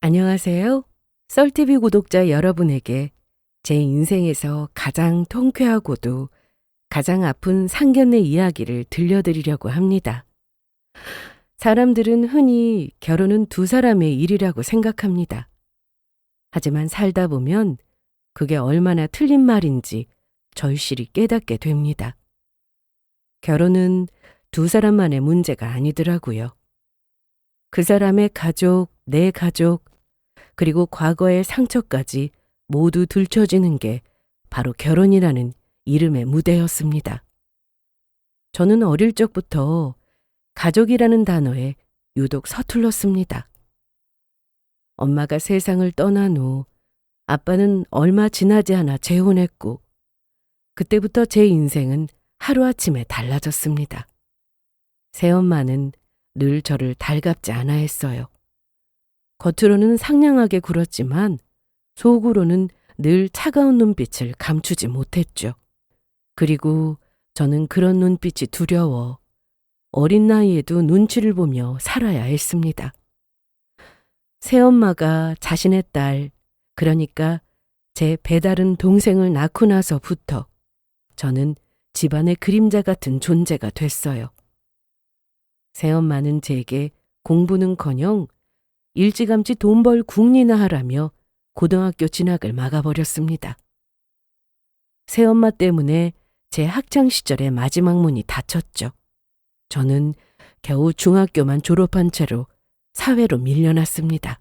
안녕하세요. 썰TV 구독자 여러분에게 제 인생에서 가장 통쾌하고도 가장 아픈 상견례 이야기를 들려드리려고 합니다. 사람들은 흔히 결혼은 두 사람의 일이라고 생각합니다. 하지만 살다 보면 그게 얼마나 틀린 말인지 절실히 깨닫게 됩니다. 결혼은 두 사람만의 문제가 아니더라고요. 그 사람의 가족, 내 가족, 그리고 과거의 상처까지 모두 들춰지는 게 바로 결혼이라는 이름의 무대였습니다. 저는 어릴 적부터 가족이라는 단어에 유독 서툴렀습니다. 엄마가 세상을 떠난 후 아빠는 얼마 지나지 않아 재혼했고 그때부터 제 인생은 하루아침에 달라졌습니다. 새엄마는 늘 저를 달갑지 않아 했어요. 겉으로는 상냥하게 굴었지만 속으로는 늘 차가운 눈빛을 감추지 못했죠. 그리고 저는 그런 눈빛이 두려워 어린 나이에도 눈치를 보며 살아야 했습니다. 새엄마가 자신의 딸, 그러니까 제 배다른 동생을 낳고 나서부터 저는 집안의 그림자 같은 존재가 됐어요. 새엄마는 제게 공부는커녕 일찌감치 돈 벌 궁리나 하라며 고등학교 진학을 막아버렸습니다. 새엄마 때문에 제 학창 시절의 마지막 문이 닫혔죠. 저는 겨우 중학교만 졸업한 채로 사회로 밀려났습니다.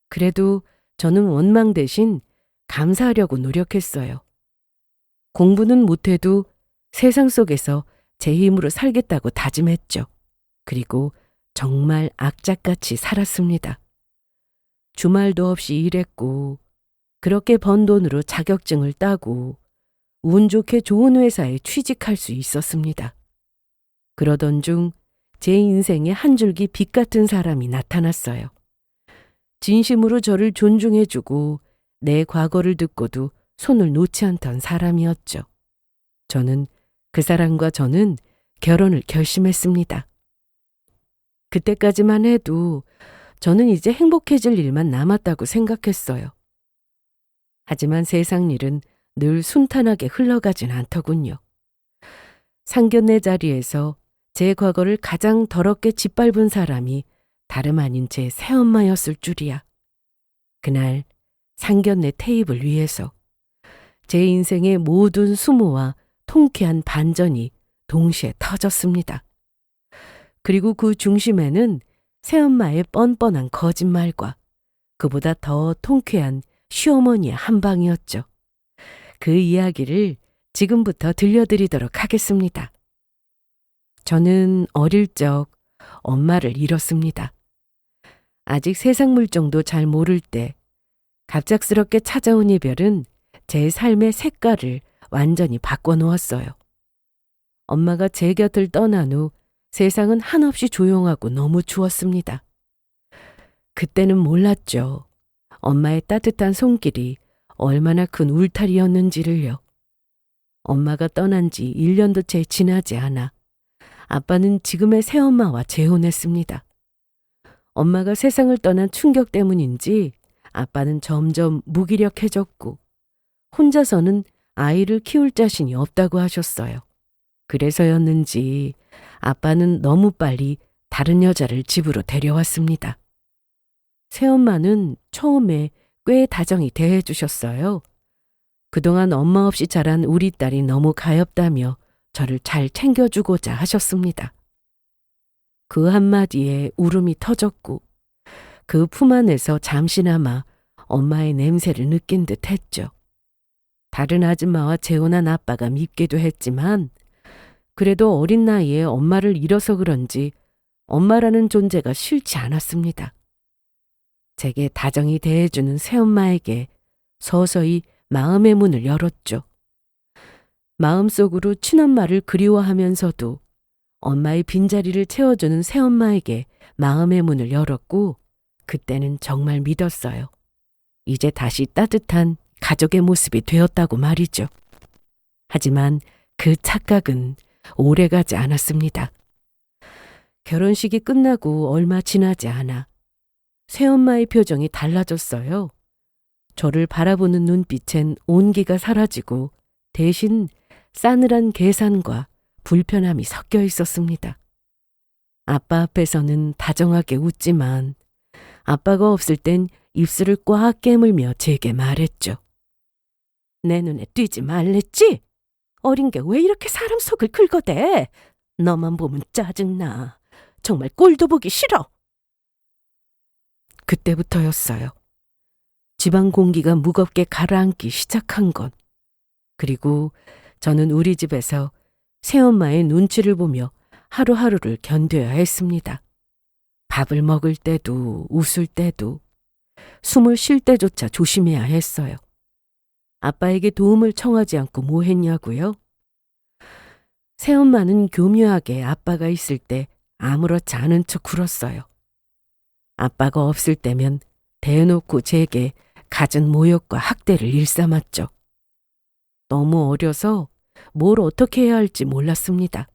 그래도 저는 원망 대신 감사하려고 노력했어요. 공부는 못해도 세상 속에서 제 힘으로 살겠다고 다짐했죠. 그리고 정말 악착같이 살았습니다. 주말도 없이 일했고 그렇게 번 돈으로 자격증을 따고 운 좋게 좋은 회사에 취직할 수 있었습니다. 그러던 중 제 인생에 한 줄기 빛 같은 사람이 나타났어요. 진심으로 저를 존중해주고 내 과거를 듣고도 손을 놓지 않던 사람이었죠. 그 사람과 저는 결혼을 결심했습니다. 그때까지만 해도 저는 이제 행복해질 일만 남았다고 생각했어요. 하지만 세상 일은 늘 순탄하게 흘러가진 않더군요. 상견례 자리에서 제 과거를 가장 더럽게 짓밟은 사람이 다름 아닌 제 새엄마였을 줄이야. 그날 상견례 테이블 위에서 제 인생의 모든 수모와 통쾌한 반전이 동시에 터졌습니다. 그리고 그 중심에는 새엄마의 뻔뻔한 거짓말과 그보다 더 통쾌한 시어머니의 한방이었죠. 그 이야기를 지금부터 들려드리도록 하겠습니다. 저는 어릴 적 엄마를 잃었습니다. 아직 세상 물정도 잘 모를 때 갑작스럽게 찾아온 이별은 제 삶의 색깔을 완전히 바꿔놓았어요. 엄마가 제 곁을 떠난 후 세상은 한없이 조용하고 너무 추웠습니다. 그때는 몰랐죠. 엄마의 따뜻한 손길이 얼마나 큰 울타리였는지를요. 엄마가 떠난 지 1년도 채 지나지 않아 아빠는 지금의 새엄마와 재혼했습니다. 엄마가 세상을 떠난 충격 때문인지 아빠는 점점 무기력해졌고 혼자서는 아이를 키울 자신이 없다고 하셨어요. 그래서였는지 아빠는 너무 빨리 다른 여자를 집으로 데려왔습니다. 새엄마는 처음에 꽤 다정히 대해주셨어요. 그동안 엄마 없이 자란 우리 딸이 너무 가엾다며 저를 잘 챙겨주고자 하셨습니다. 그 한마디에 울음이 터졌고 그 품 안에서 잠시나마 엄마의 냄새를 느낀 듯 했죠. 다른 아줌마와 재혼한 아빠가 밉기도 했지만 그래도 어린 나이에 엄마를 잃어서 그런지 엄마라는 존재가 싫지 않았습니다. 제게 다정히 대해주는 새엄마에게 서서히 마음의 문을 열었죠. 마음속으로 친엄마를 그리워하면서도 엄마의 빈자리를 채워주는 새엄마에게 마음의 문을 열었고 그때는 정말 믿었어요. 이제 다시 따뜻한 가족의 모습이 되었다고 말이죠. 하지만 그 착각은 오래가지 않았습니다. 결혼식이 끝나고 얼마 지나지 않아 새엄마의 표정이 달라졌어요. 저를 바라보는 눈빛엔 온기가 사라지고 대신 싸늘한 계산과 불편함이 섞여 있었습니다. 아빠 앞에서는 다정하게 웃지만 아빠가 없을 땐 입술을 꽉 깨물며 제게 말했죠. 내 눈에 띄지 말랬지? 어린 게 왜 이렇게 사람 속을 긁어대? 너만 보면 짜증나. 정말 꼴도 보기 싫어. 그때부터였어요. 집안 공기가 무겁게 가라앉기 시작한 건. 그리고 저는 우리 집에서 새엄마의 눈치를 보며 하루하루를 견뎌야 했습니다. 밥을 먹을 때도 웃을 때도 숨을 쉴 때조차 조심해야 했어요. 아빠에게 도움을 청하지 않고 뭐 했냐고요? 새엄마는 교묘하게 아빠가 있을 때 아무렇지 않은 척 굴었어요. 아빠가 없을 때면 대놓고 제게 갖은 모욕과 학대를 일삼았죠. 너무 어려서 뭘 어떻게 해야 할지 몰랐습니다.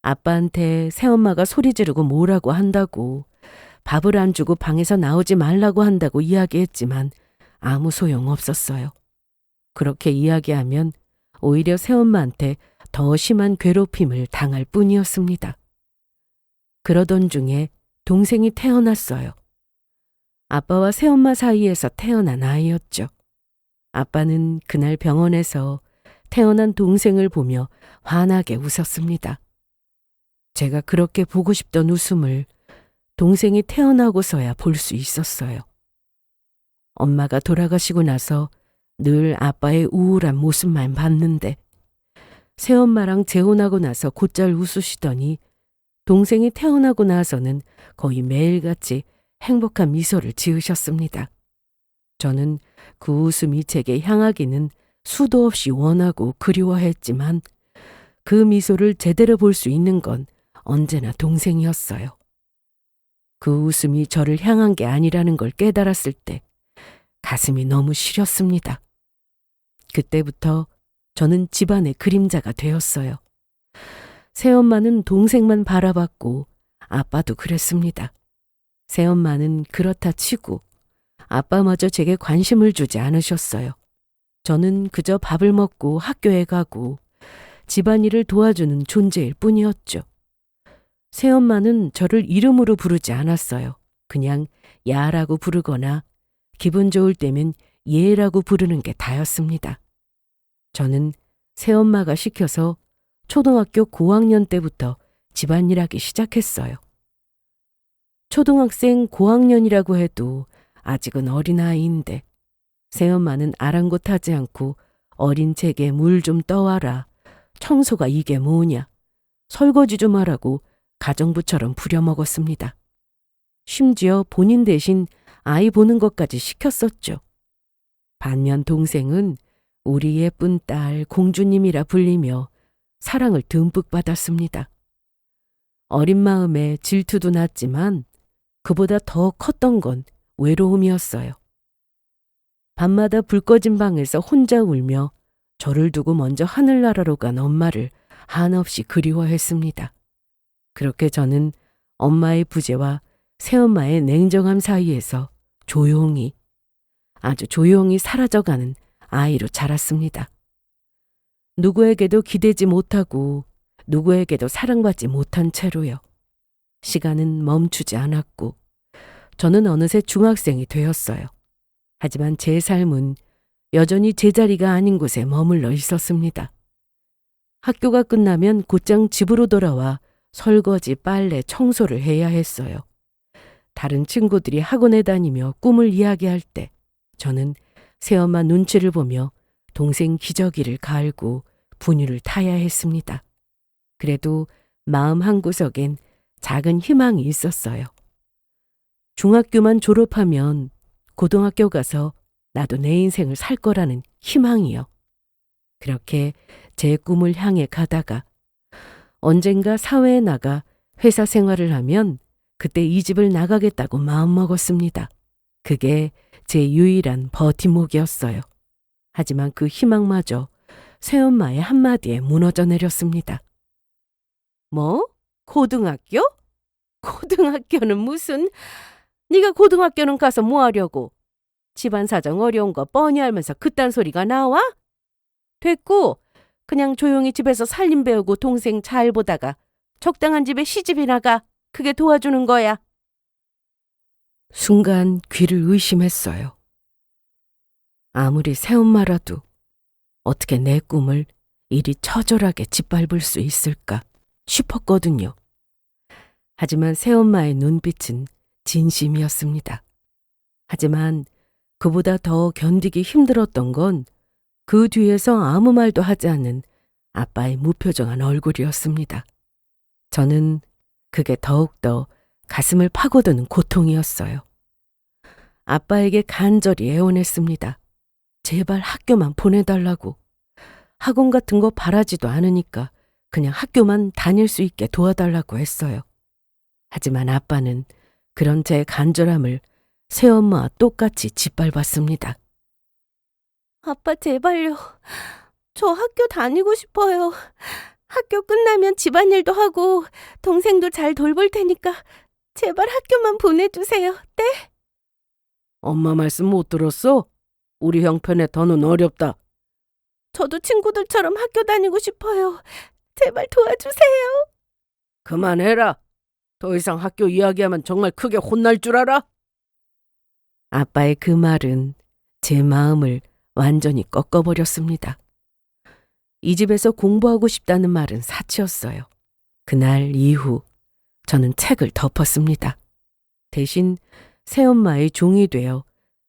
아빠한테 새엄마가 소리 지르고 뭐라고 한다고, 밥을 안 주고 방에서 나오지 말라고 한다고 이야기했지만 아무 소용 없었어요. 그렇게 이야기하면 오히려 새엄마한테 더 심한 괴롭힘을 당할 뿐이었습니다. 그러던 중에 동생이 태어났어요. 아빠와 새엄마 사이에서 태어난 아이였죠. 아빠는 그날 병원에서 태어난 동생을 보며 환하게 웃었습니다. 제가 그렇게 보고 싶던 웃음을 동생이 태어나고서야 볼 수 있었어요. 엄마가 돌아가시고 나서 늘 아빠의 우울한 모습만 봤는데 새엄마랑 재혼하고 나서 곧잘 웃으시더니 동생이 태어나고 나서는 거의 매일같이 행복한 미소를 지으셨습니다. 저는 그 웃음이 제게 향하기는 수도 없이 원하고 그리워했지만 그 미소를 제대로 볼 수 있는 건 언제나 동생이었어요. 그 웃음이 저를 향한 게 아니라는 걸 깨달았을 때 가슴이 너무 시렸습니다. 그때부터 저는 집안의 그림자가 되었어요. 새엄마는 동생만 바라봤고 아빠도 그랬습니다. 새엄마는 그렇다 치고 아빠마저 제게 관심을 주지 않으셨어요. 저는 그저 밥을 먹고 학교에 가고 집안일을 도와주는 존재일 뿐이었죠. 새엄마는 저를 이름으로 부르지 않았어요. 그냥 야라고 부르거나 기분 좋을 때면 예라고 부르는 게 다였습니다. 저는 새엄마가 시켜서 초등학교 고학년 때부터 집안일하기 시작했어요. 초등학생 고학년이라고 해도 아직은 어린아이인데 새엄마는 아랑곳하지 않고 어린 책에 물 좀 떠와라, 청소가 이게 뭐냐, 설거지 좀 하라고 가정부처럼 부려먹었습니다. 심지어 본인 대신 아이 보는 것까지 시켰었죠. 반면 동생은 우리 예쁜 딸 공주님이라 불리며 사랑을 듬뿍 받았습니다. 어린 마음에 질투도 났지만 그보다 더 컸던 건 외로움이었어요. 밤마다 불 꺼진 방에서 혼자 울며 저를 두고 먼저 하늘나라로 간 엄마를 한없이 그리워했습니다. 그렇게 저는 엄마의 부재와 새엄마의 냉정함 사이에서 조용히, 아주 조용히 사라져가는 아이로 자랐습니다. 누구에게도 기대지 못하고 누구에게도 사랑받지 못한 채로요. 시간은 멈추지 않았고 저는 어느새 중학생이 되었어요. 하지만 제 삶은 여전히 제자리가 아닌 곳에 머물러 있었습니다. 학교가 끝나면 곧장 집으로 돌아와 설거지, 빨래, 청소를 해야 했어요. 다른 친구들이 학원에 다니며 꿈을 이야기할 때 저는 새엄마 눈치를 보며 동생 기저귀를 갈고 분유를 타야 했습니다. 그래도 마음 한구석엔 작은 희망이 있었어요. 중학교만 졸업하면 고등학교 가서 나도 내 인생을 살 거라는 희망이요. 그렇게 제 꿈을 향해 가다가 언젠가 사회에 나가 회사 생활을 하면 그때 이 집을 나가겠다고 마음먹었습니다. 그게 제 유일한 버팀목이었어요. 하지만 그 희망마저 새엄마의 한마디에 무너져 내렸습니다. 뭐? 고등학교? 고등학교는 무슨... 네가 고등학교는 가서 뭐 하려고? 집안 사정 어려운 거 뻔히 알면서 그딴 소리가 나와? 됐고 그냥 조용히 집에서 살림 배우고 동생 잘 보다가 적당한 집에 시집이나 가. 그게 도와주는 거야. 순간 귀를 의심했어요. 아무리 새엄마라도 어떻게 내 꿈을 이리 처절하게 짓밟을 수 있을까 싶었거든요. 하지만 새엄마의 눈빛은 진심이었습니다. 하지만 그보다 더 견디기 힘들었던 건 그 뒤에서 아무 말도 하지 않는 아빠의 무표정한 얼굴이었습니다. 저는 그게 더욱더 가슴을 파고드는 고통이었어요. 아빠에게 간절히 애원했습니다. 제발 학교만 보내달라고. 학원 같은 거 바라지도 않으니까 그냥 학교만 다닐 수 있게 도와달라고 했어요. 하지만 아빠는 그런 제 간절함을 새엄마와 똑같이 짓밟았습니다. 아빠 제발요. 저 학교 다니고 싶어요. 학교 끝나면 집안일도 하고 동생도 잘 돌볼 테니까 제발 학교만 보내주세요. 네? 엄마 말씀 못 들었어? 우리 형편에 더는 어렵다. 저도 친구들처럼 학교 다니고 싶어요. 제발 도와주세요. 그만해라. 더 이상 학교 이야기하면 정말 크게 혼날 줄 알아? 아빠의 그 말은 제 마음을 완전히 꺾어버렸습니다. 이 집에서 공부하고 싶다는 말은 사치였어요. 그날 이후 저는 책을 덮었습니다. 대신 새엄마의 종이 되어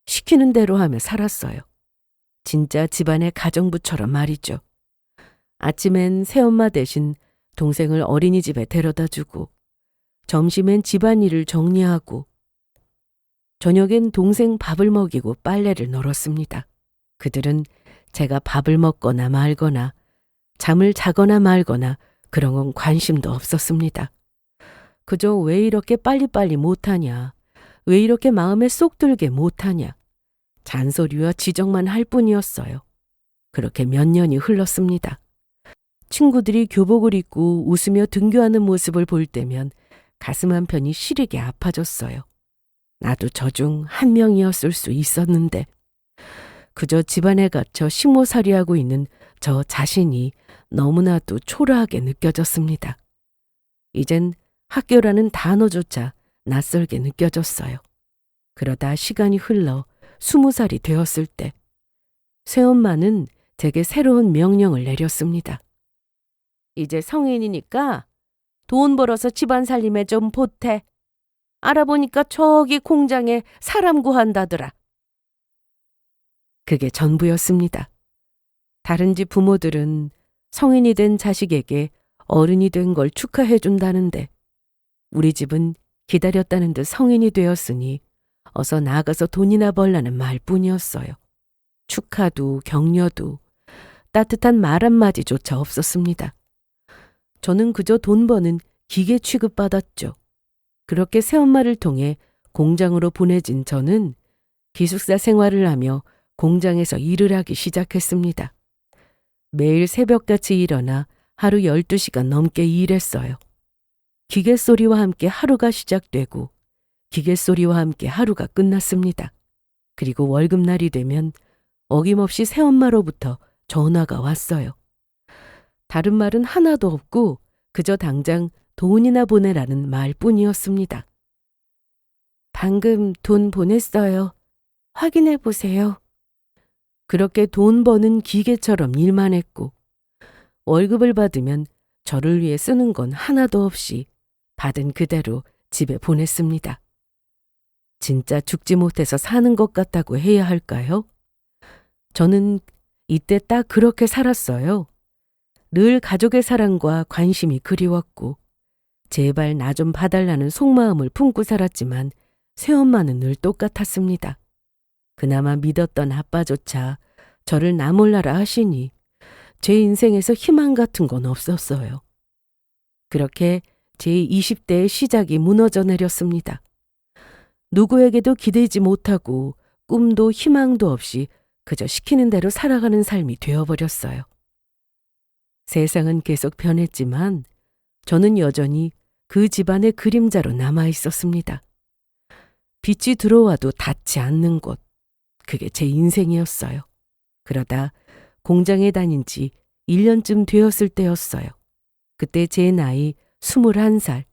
시키는 대로 하며 살았어요. 진짜 집안의 가정부처럼 말이죠. 아침엔 새엄마 대신 동생을 어린이집에 데려다주고 점심엔 집안일을 정리하고 저녁엔 동생 밥을 먹이고 빨래를 널었습니다. 그들은 제가 밥을 먹거나 말거나 잠을 자거나 말거나 그런 건 관심도 없었습니다. 그저 왜 이렇게 빨리빨리 못하냐, 왜 이렇게 마음에 쏙 들게 못하냐, 잔소리와 지적만 할 뿐이었어요. 그렇게 몇 년이 흘렀습니다. 친구들이 교복을 입고 웃으며 등교하는 모습을 볼 때면 가슴 한편이 시리게 아파졌어요. 나도 저 중 한 명이었을 수 있었는데 그저 집안에 갇혀 식모살이하고 있는 저 자신이 너무나도 초라하게 느껴졌습니다. 이젠 학교라는 단어조차 낯설게 느껴졌어요. 그러다 시간이 흘러 20살이 되었을 때 새엄마는 제게 새로운 명령을 내렸습니다. 이제 성인이니까 돈 벌어서 집안 살림에 좀 보태. 알아보니까 저기 공장에 사람 구한다더라. 그게 전부였습니다. 다른 집 부모들은 성인이 된 자식에게 어른이 된 걸 축하해 준다는데 우리 집은 기다렸다는 듯 성인이 되었으니 어서 나가서 돈이나 벌라는 말뿐이었어요. 축하도 격려도 따뜻한 말 한마디조차 없었습니다. 저는 그저 돈 버는 기계 취급받았죠. 그렇게 새엄마를 통해 공장으로 보내진 저는 기숙사 생활을 하며 공장에서 일을 하기 시작했습니다. 매일 새벽같이 일어나 하루 12시간 넘게 일했어요. 기계 소리와 함께 하루가 시작되고 기계 소리와 함께 하루가 끝났습니다. 그리고 월급날이 되면 어김없이 새엄마로부터 전화가 왔어요. 다른 말은 하나도 없고 그저 당장 돈이나 보내라는 말뿐이었습니다. 방금 돈 보냈어요. 확인해 보세요. 그렇게 돈 버는 기계처럼 일만 했고 월급을 받으면 저를 위해 쓰는 건 하나도 없이 받은 그대로 집에 보냈습니다. 진짜 죽지 못해서 사는 것 같다고 해야 할까요? 저는 이때 딱 그렇게 살았어요. 늘 가족의 사랑과 관심이 그리웠고 제발 나 좀 봐달라는 속마음을 품고 살았지만 새엄마는 늘 똑같았습니다. 그나마 믿었던 아빠조차 저를 나 몰라라 하시니 제 인생에서 희망 같은 건 없었어요. 그렇게 제 20대의 시작이 무너져 내렸습니다. 누구에게도 기대지 못하고 꿈도 희망도 없이 그저 시키는 대로 살아가는 삶이 되어버렸어요. 세상은 계속 변했지만 저는 여전히 그 집안의 그림자로 남아 있었습니다. 빛이 들어와도 닿지 않는 곳. 그게 제 인생이었어요. 그러다 공장에 다닌 지 1년쯤 되었을 때였어요. 그때 제 나이 21살.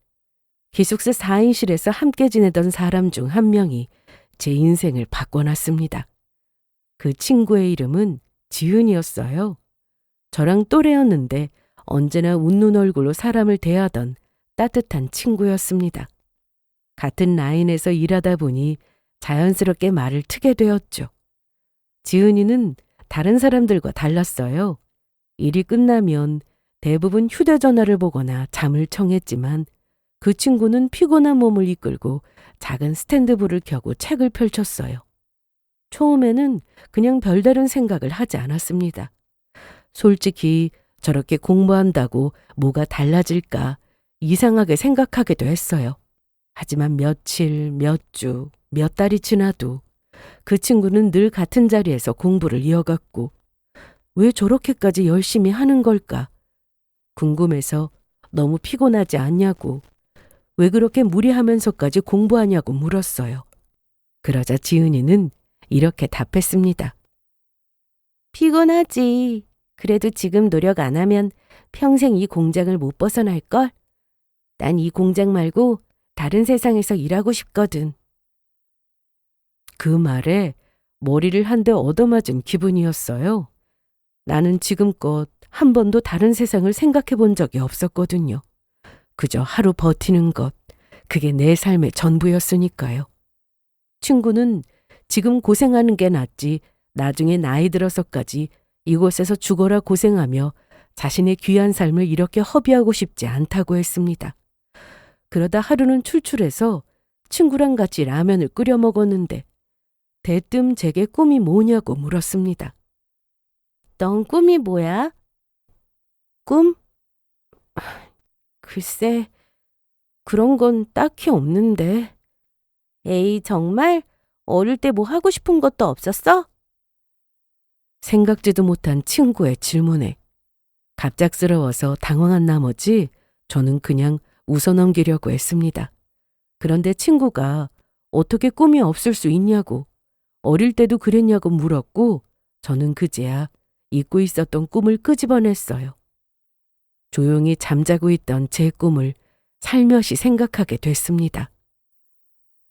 기숙사 4인실에서 함께 지내던 사람 중 한 명이 제 인생을 바꿔놨습니다. 그 친구의 이름은 지은이었어요. 저랑 또래였는데 언제나 웃는 얼굴로 사람을 대하던 따뜻한 친구였습니다. 같은 라인에서 일하다 보니 자연스럽게 말을 트게 되었죠. 지은이는 다른 사람들과 달랐어요. 일이 끝나면 대부분 휴대전화를 보거나 잠을 청했지만 그 친구는 피곤한 몸을 이끌고 작은 스탠드불을 켜고 책을 펼쳤어요. 처음에는 그냥 별다른 생각을 하지 않았습니다. 솔직히 저렇게 공부한다고 뭐가 달라질까 이상하게 생각하기도 했어요. 하지만 며칠, 몇 주, 몇 달이 지나도 그 친구는 늘 같은 자리에서 공부를 이어갔고 왜 저렇게까지 열심히 하는 걸까? 궁금해서 너무 피곤하지 않냐고, 왜 그렇게 무리하면서까지 공부하냐고 물었어요. 그러자 지은이는 이렇게 답했습니다. 피곤하지. 그래도 지금 노력 안 하면 평생 이 공장을 못 벗어날걸? 난 이 공장 말고 다른 세상에서 일하고 싶거든. 그 말에 머리를 한 대 얻어맞은 기분이었어요. 나는 지금껏 한 번도 다른 세상을 생각해 본 적이 없었거든요. 그저 하루 버티는 것, 그게 내 삶의 전부였으니까요. 친구는 지금 고생하는 게 낫지 나중에 나이 들어서까지 이곳에서 죽어라 고생하며 자신의 귀한 삶을 이렇게 허비하고 싶지 않다고 했습니다. 그러다 하루는 출출해서 친구랑 같이 라면을 끓여 먹었는데 대뜸 제게 꿈이 뭐냐고 물었습니다. 넌 꿈이 뭐야? 꿈? 글쎄, 그런 건 딱히 없는데. 에이, 정말? 어릴 때 뭐 하고 싶은 것도 없었어? 생각지도 못한 친구의 질문에 갑작스러워서 당황한 나머지 저는 그냥 웃어넘기려고 했습니다. 그런데 친구가 어떻게 꿈이 없을 수 있냐고, 어릴 때도 그랬냐고 물었고 저는 그제야 잊고 있었던 꿈을 끄집어냈어요. 조용히 잠자고 있던 제 꿈을 살며시 생각하게 됐습니다.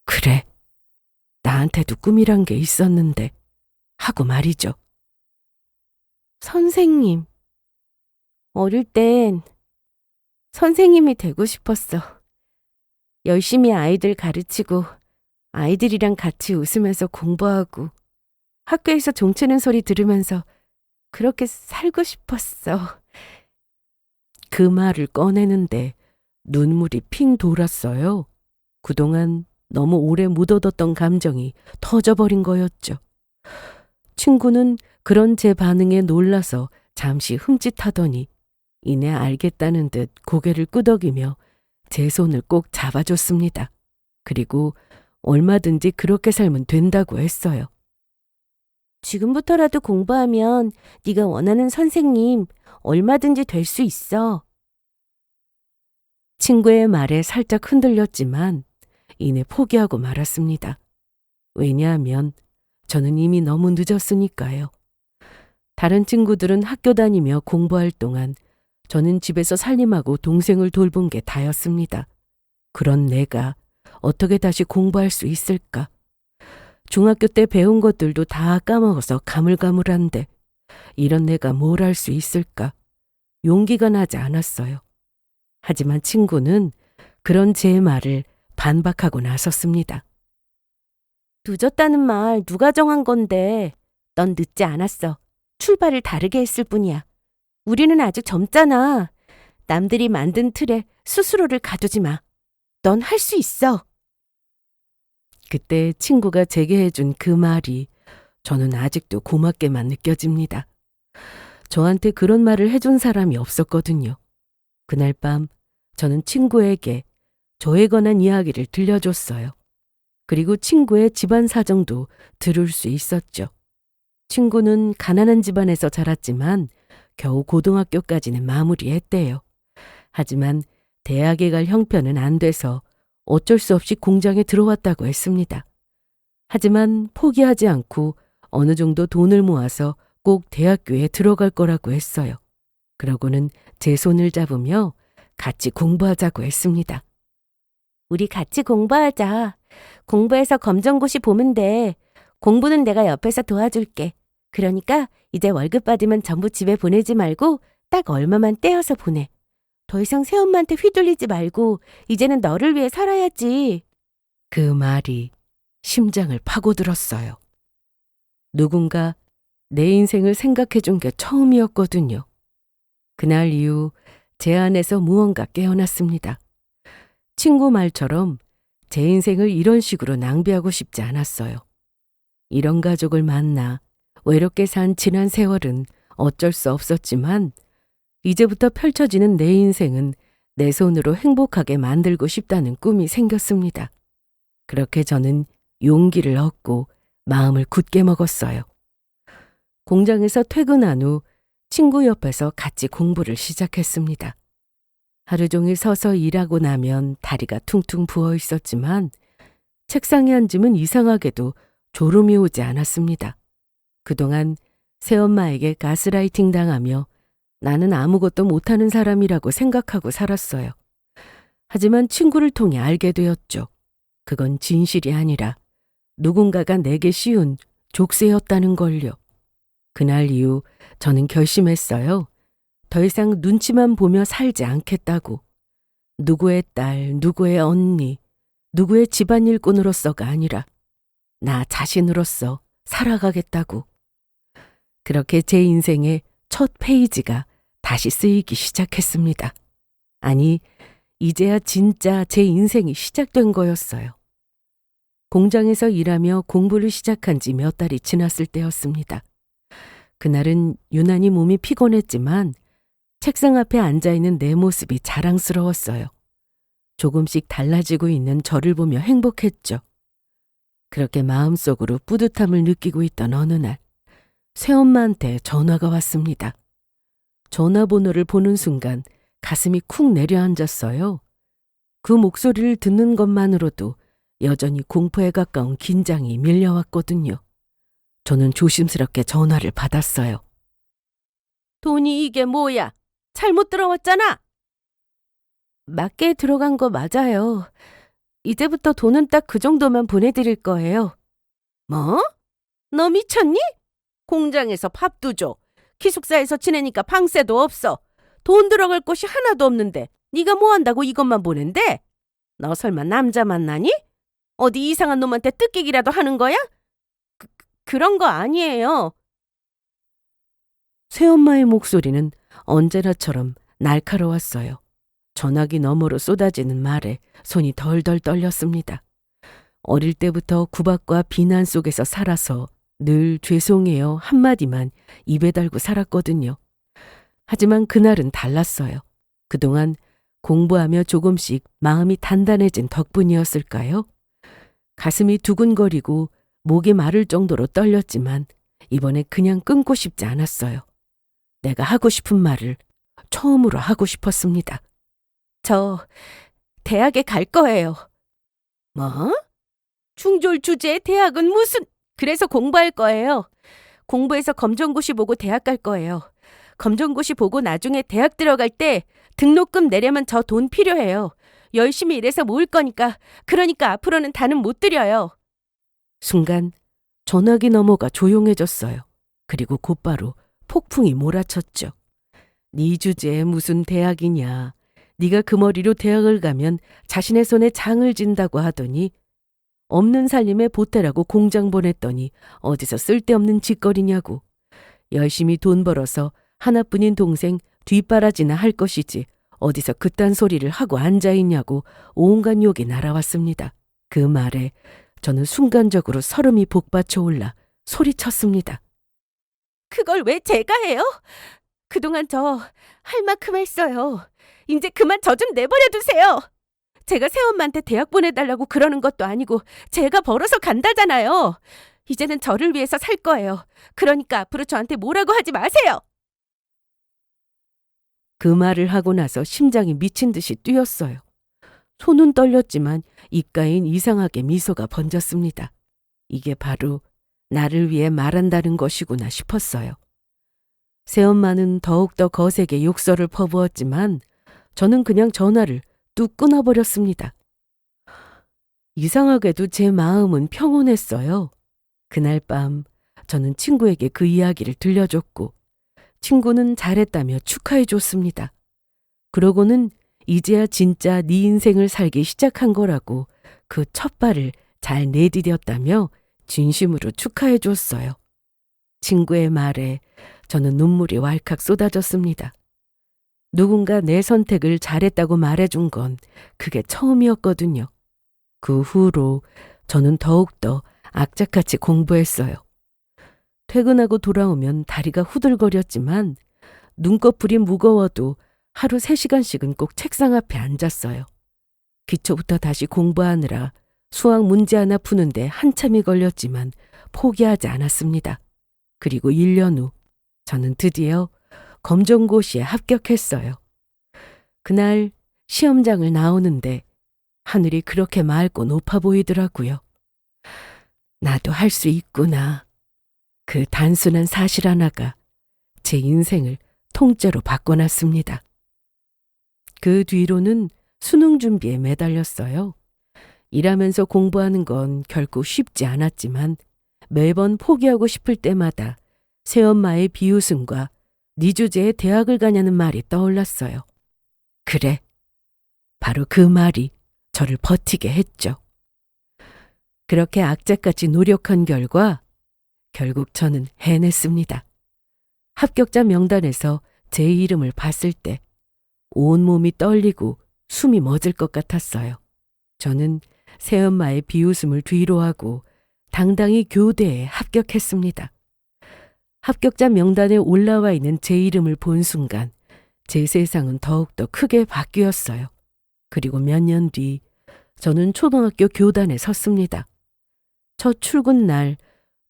그래, 나한테도 꿈이란 게 있었는데 하고 말이죠. 선생님. 어릴 땐 선생님이 되고 싶었어. 열심히 아이들 가르치고 아이들이랑 같이 웃으면서 공부하고 학교에서 종치는 소리 들으면서 그렇게 살고 싶었어. 그 말을 꺼내는데 눈물이 핑 돌았어요. 그동안 너무 오래 묻어뒀던 감정이 터져버린 거였죠. 친구는 그런 제 반응에 놀라서 잠시 흠칫하더니 이내 알겠다는 듯 고개를 끄덕이며 제 손을 꼭 잡아줬습니다. 그리고 얼마든지 그렇게 살면 된다고 했어요. 지금부터라도 공부하면 네가 원하는 선생님 얼마든지 될 수 있어. 친구의 말에 살짝 흔들렸지만 이내 포기하고 말았습니다. 왜냐하면 저는 이미 너무 늦었으니까요. 다른 친구들은 학교 다니며 공부할 동안 저는 집에서 살림하고 동생을 돌본 게 다였습니다. 그런 내가 어떻게 다시 공부할 수 있을까? 중학교 때 배운 것들도 다 까먹어서 가물가물한데 이런 내가 뭘 할 수 있을까? 용기가 나지 않았어요. 하지만 친구는 그런 제 말을 반박하고 나섰습니다. 늦었다는 말 누가 정한 건데? 넌 늦지 않았어. 출발을 다르게 했을 뿐이야. 우리는 아직 젊잖아. 남들이 만든 틀에 스스로를 가두지 마. 넌 할 수 있어. 그때 친구가 제게 해준 그 말이 저는 아직도 고맙게만 느껴집니다. 저한테 그런 말을 해준 사람이 없었거든요. 그날 밤 저는 친구에게 저에 관한 이야기를 들려줬어요. 그리고 친구의 집안 사정도 들을 수 있었죠. 친구는 가난한 집안에서 자랐지만 겨우 고등학교까지는 마무리했대요. 하지만 대학에 갈 형편은 안 돼서 어쩔 수 없이 공장에 들어왔다고 했습니다. 하지만 포기하지 않고 어느 정도 돈을 모아서 꼭 대학교에 들어갈 거라고 했어요. 그러고는 제 손을 잡으며 같이 공부하자고 했습니다. 우리 같이 공부하자. 공부해서 검정고시 보면 돼. 공부는 내가 옆에서 도와줄게. 그러니까 이제 월급 받으면 전부 집에 보내지 말고 딱 얼마만 떼어서 보내. 더 이상 새엄마한테 휘둘리지 말고 이제는 너를 위해 살아야지. 그 말이 심장을 파고들었어요. 누군가 내 인생을 생각해 준 게 처음이었거든요. 그날 이후 제 안에서 무언가 깨어났습니다. 친구 말처럼 제 인생을 이런 식으로 낭비하고 싶지 않았어요. 이런 가족을 만나 외롭게 산 지난 세월은 어쩔 수 없었지만 이제부터 펼쳐지는 내 인생은 내 손으로 행복하게 만들고 싶다는 꿈이 생겼습니다. 그렇게 저는 용기를 얻고 마음을 굳게 먹었어요. 공장에서 퇴근한 후 친구 옆에서 같이 공부를 시작했습니다. 하루 종일 서서 일하고 나면 다리가 퉁퉁 부어 있었지만 책상에 앉으면 이상하게도 졸음이 오지 않았습니다. 그동안 새엄마에게 가스라이팅 당하며 나는 아무것도 못하는 사람이라고 생각하고 살았어요. 하지만 친구를 통해 알게 되었죠. 그건 진실이 아니라 누군가가 내게 씌운 족쇄였다는 걸요. 그날 이후 저는 결심했어요. 더 이상 눈치만 보며 살지 않겠다고. 누구의 딸, 누구의 언니, 누구의 집안일꾼으로서가 아니라 나 자신으로서 살아가겠다고. 그렇게 제 인생의 첫 페이지가 다시 쓰이기 시작했습니다. 아니, 이제야 진짜 제 인생이 시작된 거였어요. 공장에서 일하며 공부를 시작한 지 몇 달이 지났을 때였습니다. 그날은 유난히 몸이 피곤했지만 책상 앞에 앉아있는 내 모습이 자랑스러웠어요. 조금씩 달라지고 있는 저를 보며 행복했죠. 그렇게 마음속으로 뿌듯함을 느끼고 있던 어느 날 새엄마한테 전화가 왔습니다. 전화번호를 보는 순간 가슴이 쿵 내려앉았어요. 그 목소리를 듣는 것만으로도 여전히 공포에 가까운 긴장이 밀려왔거든요. 저는 조심스럽게 전화를 받았어요. 돈이 이게 뭐야? 잘못 들어왔잖아. 맞게 들어간 거 맞아요. 이제부터 돈은 딱 그 정도만 보내드릴 거예요. 뭐? 너 미쳤니? 공장에서 밥도 줘. 기숙사에서 지내니까 방세도 없어. 돈 들어갈 곳이 하나도 없는데 네가 뭐 한다고 이것만 보낸대? 너 설마 남자 만나니? 어디 이상한 놈한테 뜯기기라도 하는 거야? 그런 거 아니에요. 새엄마의 목소리는 언제나처럼 날카로웠어요. 전화기 너머로 쏟아지는 말에 손이 덜덜 떨렸습니다. 어릴 때부터 구박과 비난 속에서 살아서 늘 죄송해요 한마디만 입에 달고 살았거든요. 하지만 그날은 달랐어요. 그동안 공부하며 조금씩 마음이 단단해진 덕분이었을까요? 가슴이 두근거리고 목이 마를 정도로 떨렸지만 이번에 그냥 끊고 싶지 않았어요. 내가 하고 싶은 말을 처음으로 하고 싶었습니다. 저 대학에 갈 거예요. 뭐? 중졸 주제에 대학은 무슨... 그래서 공부할 거예요. 공부해서 검정고시 보고 대학 갈 거예요. 검정고시 보고 나중에 대학 들어갈 때 등록금 내려면 저 돈 필요해요. 열심히 일해서 모을 거니까. 그러니까 앞으로는 다는 못 드려요. 순간 전화기 너머가 조용해졌어요. 그리고 곧바로 폭풍이 몰아쳤죠. 네 주제에 무슨 대학이냐. 네가 그 머리로 대학을 가면 자신의 손에 장을 진다고 하더니 없는 살림에 보태라고 공장 보냈더니 어디서 쓸데없는 짓거리냐고. 열심히 돈 벌어서 하나뿐인 동생 뒷바라지나 할 것이지 어디서 그딴 소리를 하고 앉아있냐고 온갖 욕이 날아왔습니다. 그 말에 저는 순간적으로 설움이 복받쳐 올라 소리쳤습니다. 그걸 왜 제가 해요? 그동안 저 할 만큼 했어요. 이제 그만 저 좀 내버려 두세요. 제가 새엄마한테 대학 보내달라고 그러는 것도 아니고 제가 벌어서 간다잖아요. 이제는 저를 위해서 살 거예요. 그러니까 앞으로 저한테 뭐라고 하지 마세요. 그 말을 하고 나서 심장이 미친 듯이 뛰었어요. 손은 떨렸지만 입가엔 이상하게 미소가 번졌습니다. 이게 바로 나를 위해 말한다는 것이구나 싶었어요. 새엄마는 더욱더 거세게 욕설을 퍼부었지만 저는 그냥 전화를 뚝 끊어버렸습니다. 이상하게도 제 마음은 평온했어요. 그날 밤 저는 친구에게 그 이야기를 들려줬고 친구는 잘했다며 축하해줬습니다. 그러고는 이제야 진짜 네 인생을 살기 시작한 거라고 그 첫 발을 잘 내디뎠다며 진심으로 축하해줬어요. 친구의 말에 저는 눈물이 왈칵 쏟아졌습니다. 누군가 내 선택을 잘했다고 말해준 건 그게 처음이었거든요. 그 후로 저는 더욱더 악착같이 공부했어요. 퇴근하고 돌아오면 다리가 후들거렸지만 눈꺼풀이 무거워도 하루 3시간씩은 꼭 책상 앞에 앉았어요. 기초부터 다시 공부하느라 수학 문제 하나 푸는데 한참이 걸렸지만 포기하지 않았습니다. 그리고 1년 후 저는 드디어 검정고시에 합격했어요. 그날 시험장을 나오는데 하늘이 그렇게 맑고 높아 보이더라고요. 나도 할 수 있구나. 그 단순한 사실 하나가 제 인생을 통째로 바꿔놨습니다. 그 뒤로는 수능 준비에 매달렸어요. 일하면서 공부하는 건 결코 쉽지 않았지만 매번 포기하고 싶을 때마다 새엄마의 비웃음과 네 주제에 대학을 가냐는 말이 떠올랐어요. 그래, 바로 그 말이 저를 버티게 했죠. 그렇게 악착같이 노력한 결과 결국 저는 해냈습니다. 합격자 명단에서 제 이름을 봤을 때 온몸이 떨리고 숨이 멎을 것 같았어요. 저는 새엄마의 비웃음을 뒤로하고 당당히 교대에 합격했습니다. 합격자 명단에 올라와 있는 제 이름을 본 순간 제 세상은 더욱더 크게 바뀌었어요. 그리고 몇 년 뒤 저는 초등학교 교단에 섰습니다. 첫 출근 날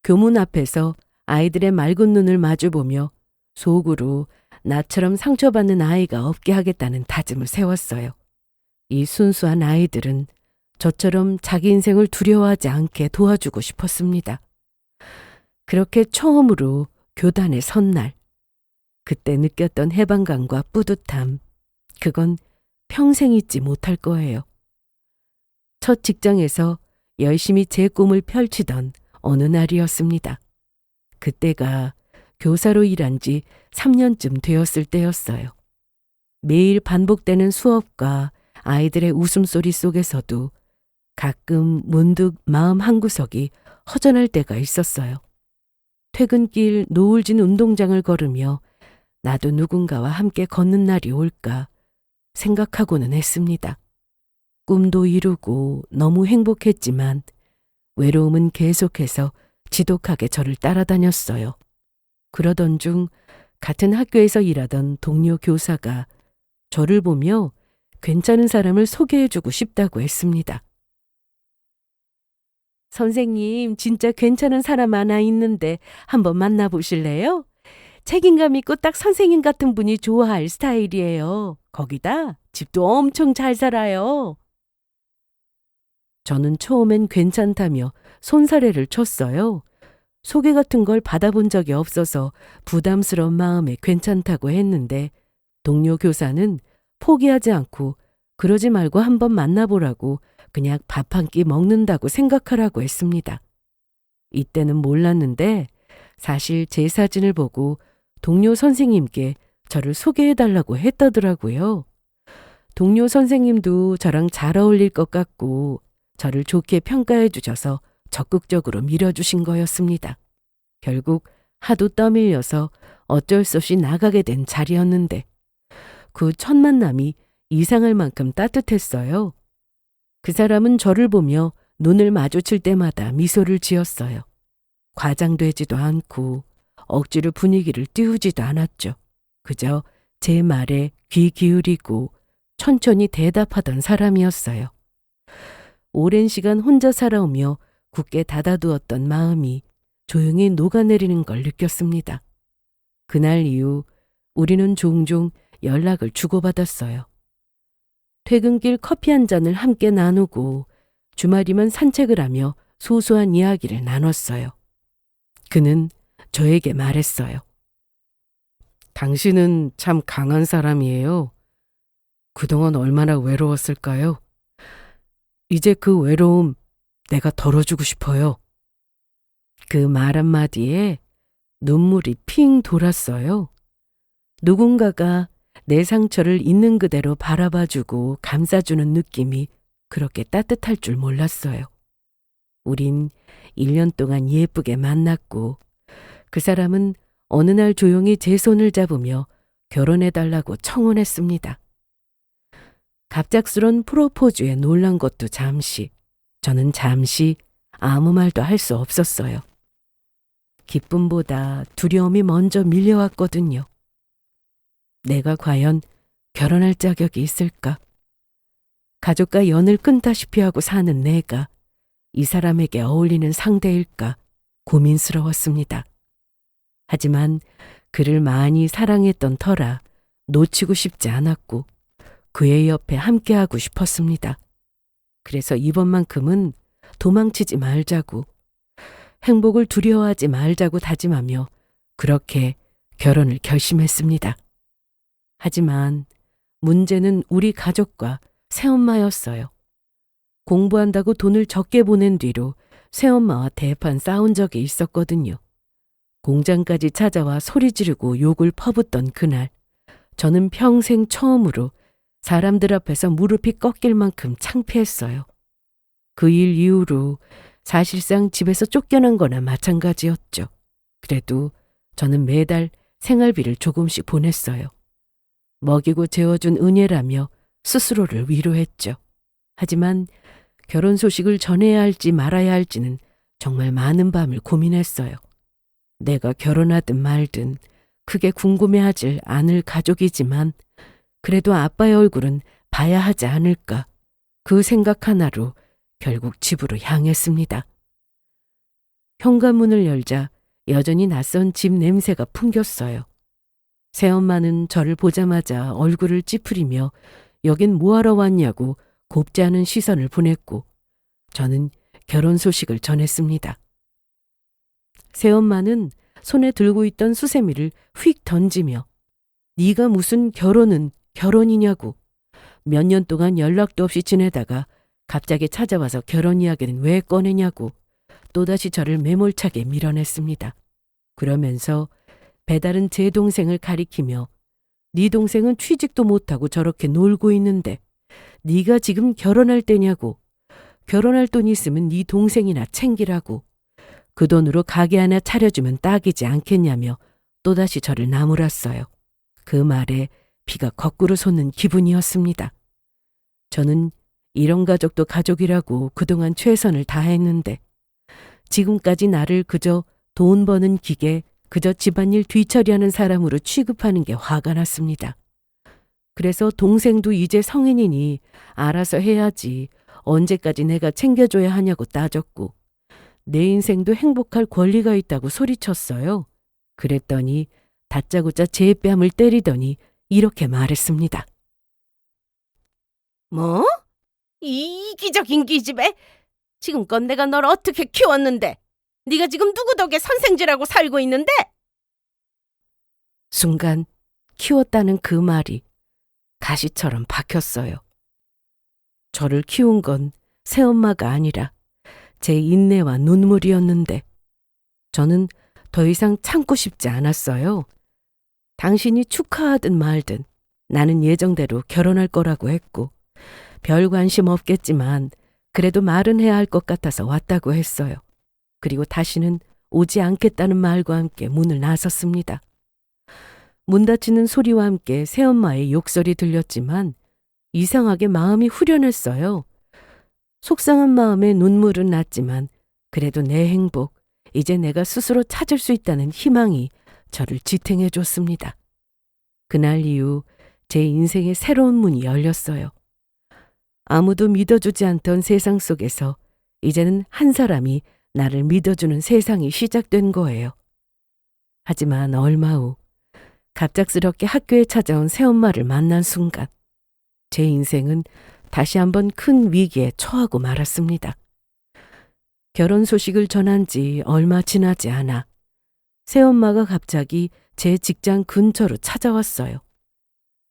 교문 앞에서 아이들의 맑은 눈을 마주보며 속으로 나처럼 상처받는 아이가 없게 하겠다는 다짐을 세웠어요. 이 순수한 아이들은 저처럼 자기 인생을 두려워하지 않게 도와주고 싶었습니다. 그렇게 처음으로 교단에 선 날, 그때 느꼈던 해방감과 뿌듯함, 그건 평생 잊지 못할 거예요. 첫 직장에서 열심히 제 꿈을 펼치던 어느 날이었습니다. 그때가 교사로 일한 지 3년쯤 되었을 때였어요. 매일 반복되는 수업과 아이들의 웃음소리 속에서도 가끔 문득 마음 한구석이 허전할 때가 있었어요. 퇴근길 노을진 운동장을 걸으며 나도 누군가와 함께 걷는 날이 올까 생각하고는 했습니다. 꿈도 이루고 너무 행복했지만 외로움은 계속해서 지독하게 저를 따라다녔어요. 그러던 중 같은 학교에서 일하던 동료 교사가 저를 보며 괜찮은 사람을 소개해주고 싶다고 했습니다. 선생님, 진짜 괜찮은 사람 하나 있는데 한번 만나보실래요? 책임감 있고 딱 선생님 같은 분이 좋아할 스타일이에요. 거기다 집도 엄청 잘 살아요. 저는 처음엔 괜찮다며 손사래를 쳤어요. 소개 같은 걸 받아본 적이 없어서 부담스러운 마음에 괜찮다고 했는데 동료 교사는 포기하지 않고 그러지 말고 한번 만나보라고 그냥 밥 한 끼 먹는다고 생각하라고 했습니다. 이때는 몰랐는데 사실 제 사진을 보고 동료 선생님께 저를 소개해달라고 했다더라고요. 동료 선생님도 저랑 잘 어울릴 것 같고 저를 좋게 평가해 주셔서 적극적으로 밀어주신 거였습니다. 결국 하도 떠밀려서 어쩔 수 없이 나가게 된 자리였는데 그 첫 만남이 이상할 만큼 따뜻했어요. 그 사람은 저를 보며 눈을 마주칠 때마다 미소를 지었어요. 과장되지도 않고 억지로 분위기를 띄우지도 않았죠. 그저 제 말에 귀 기울이고 천천히 대답하던 사람이었어요. 오랜 시간 혼자 살아오며 굳게 닫아두었던 마음이 조용히 녹아내리는 걸 느꼈습니다. 그날 이후 우리는 종종 연락을 주고받았어요. 퇴근길 커피 한 잔을 함께 나누고 주말이면 산책을 하며 소소한 이야기를 나눴어요. 그는 저에게 말했어요. 당신은 참 강한 사람이에요. 그동안 얼마나 외로웠을까요? 이제 그 외로움 내가 덜어주고 싶어요. 그 말 한마디에 눈물이 핑 돌았어요. 누군가가 내 상처를 있는 그대로 바라봐주고 감싸주는 느낌이 그렇게 따뜻할 줄 몰랐어요. 우린 1년 동안 예쁘게 만났고 그 사람은 어느 날 조용히 제 손을 잡으며 결혼해달라고 청혼했습니다. 갑작스런 프로포즈에 놀란 것도 잠시, 저는 잠시 아무 말도 할 수 없었어요. 기쁨보다 두려움이 먼저 밀려왔거든요. 내가 과연 결혼할 자격이 있을까? 가족과 연을 끊다시피 하고 사는 내가 이 사람에게 어울리는 상대일까 고민스러웠습니다. 하지만 그를 많이 사랑했던 터라 놓치고 싶지 않았고 그의 옆에 함께하고 싶었습니다. 그래서 이번만큼은 도망치지 말자고, 행복을 두려워하지 말자고 다짐하며 그렇게 결혼을 결심했습니다. 하지만 문제는 우리 가족과 새엄마였어요. 공부한다고 돈을 적게 보낸 뒤로 새엄마와 대판 싸운 적이 있었거든요. 공장까지 찾아와 소리 지르고 욕을 퍼붓던 그날, 저는 평생 처음으로 사람들 앞에서 무릎이 꺾일 만큼 창피했어요. 그 일 이후로 사실상 집에서 쫓겨난 거나 마찬가지였죠. 그래도 저는 매달 생활비를 조금씩 보냈어요. 먹이고 재워준 은혜라며 스스로를 위로했죠. 하지만 결혼 소식을 전해야 할지 말아야 할지는 정말 많은 밤을 고민했어요. 내가 결혼하든 말든 크게 궁금해하질 않을 가족이지만 그래도 아빠의 얼굴은 봐야 하지 않을까. 그 생각 하나로 결국 집으로 향했습니다. 현관문을 열자 여전히 낯선 집 냄새가 풍겼어요. 새엄마는 저를 보자마자 얼굴을 찌푸리며 여긴 뭐하러 왔냐고 곱지 않은 시선을 보냈고 저는 결혼 소식을 전했습니다. 새엄마는 손에 들고 있던 수세미를 휙 던지며 네가 무슨 결혼이냐고, 몇 년 동안 연락도 없이 지내다가 갑자기 찾아와서 결혼 이야기는 왜 꺼내냐고 또다시 저를 매몰차게 밀어냈습니다. 그러면서 배달은 제 동생을 가리키며 네 동생은 취직도 못하고 저렇게 놀고 있는데 네가 지금 결혼할 때냐고, 결혼할 돈 있으면 네 동생이나 챙기라고, 그 돈으로 가게 하나 차려주면 딱이지 않겠냐며 또다시 저를 나무랐어요. 그 말에 피가 거꾸로 솟는 기분이었습니다. 저는 이런 가족도 가족이라고 그동안 최선을 다했는데 지금까지 나를 그저 돈 버는 기계, 그저 집안일 뒤처리하는 사람으로 취급하는 게 화가 났습니다. 그래서 동생도 이제 성인이니 알아서 해야지 언제까지 내가 챙겨줘야 하냐고 따졌고 내 인생도 행복할 권리가 있다고 소리쳤어요. 그랬더니 다짜고짜 제 뺨을 때리더니 이렇게 말했습니다. 뭐? 이 이기적인 기집애? 지금껏 내가 널 어떻게 키웠는데? 네가 지금 누구 덕에 선생질하고 살고 있는데? 순간 키웠다는 그 말이 가시처럼 박혔어요. 저를 키운 건 새엄마가 아니라 제 인내와 눈물이었는데 저는 더 이상 참고 싶지 않았어요. 당신이 축하하든 말든 나는 예정대로 결혼할 거라고 했고 별 관심 없겠지만 그래도 말은 해야 할 것 같아서 왔다고 했어요. 그리고 다시는 오지 않겠다는 말과 함께 문을 나섰습니다. 문 닫히는 소리와 함께 새엄마의 욕설이 들렸지만 이상하게 마음이 후련했어요. 속상한 마음에 눈물은 났지만 그래도 내 행복, 이제 내가 스스로 찾을 수 있다는 희망이 저를 지탱해 줬습니다. 그날 이후 제 인생의 새로운 문이 열렸어요. 아무도 믿어주지 않던 세상 속에서 이제는 한 사람이 나를 믿어주는 세상이 시작된 거예요. 하지만 얼마 후 갑작스럽게 학교에 찾아온 새엄마를 만난 순간 제 인생은 다시 한번 큰 위기에 처하고 말았습니다. 결혼 소식을 전한 지 얼마 지나지 않아 새엄마가 갑자기 제 직장 근처로 찾아왔어요.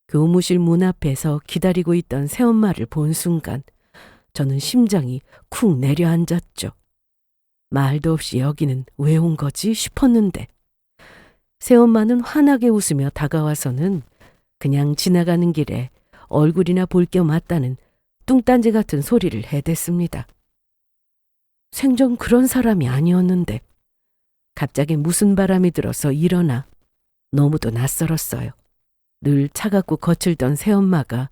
교무실 문 앞에서 기다리고 있던 새엄마를 본 순간 저는 심장이 쿵 내려앉았죠. 말도 없이 여기는 왜 온 거지 싶었는데 새엄마는 환하게 웃으며 다가와서는 그냥 지나가는 길에 얼굴이나 볼 겸 왔다는 뚱딴지 같은 소리를 해댔습니다. 생전 그런 사람이 아니었는데 갑자기 무슨 바람이 들어서 일어나 너무도 낯설었어요. 늘 차갑고 거칠던 새엄마가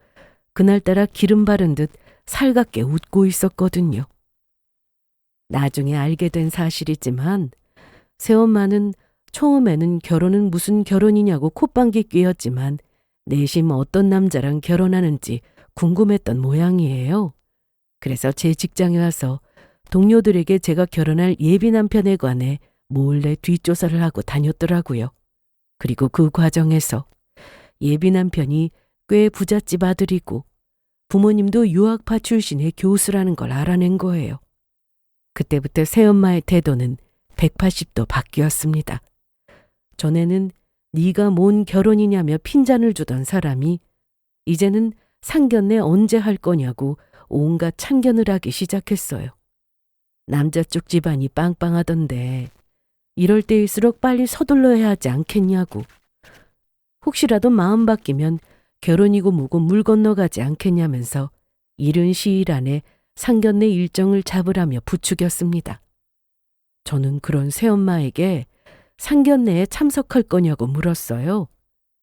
그날따라 기름 바른 듯 살갑게 웃고 있었거든요. 나중에 알게 된 사실이지만 새엄마는 처음에는 결혼은 무슨 결혼이냐고 콧방귀 뀌었지만 내심 어떤 남자랑 결혼하는지 궁금했던 모양이에요. 그래서 제 직장에 와서 동료들에게 제가 결혼할 예비 남편에 관해 몰래 뒷조사를 하고 다녔더라고요. 그리고 그 과정에서 예비 남편이 꽤 부잣집 아들이고 부모님도 유학파 출신의 교수라는 걸 알아낸 거예요. 그때부터 새엄마의 태도는 180도 바뀌었습니다. 전에는 네가 뭔 결혼이냐며 핀잔을 주던 사람이 이제는 상견례 언제 할 거냐고 온갖 참견을 하기 시작했어요. 남자 쪽 집안이 빵빵하던데 이럴 때일수록 빨리 서둘러야 하지 않겠냐고. 혹시라도 마음 바뀌면 결혼이고 뭐고 물 건너가지 않겠냐면서 이른 시일 안에 상견례 일정을 잡으라며 부추겼습니다. 저는 그런 새엄마에게 상견례에 참석할 거냐고 물었어요.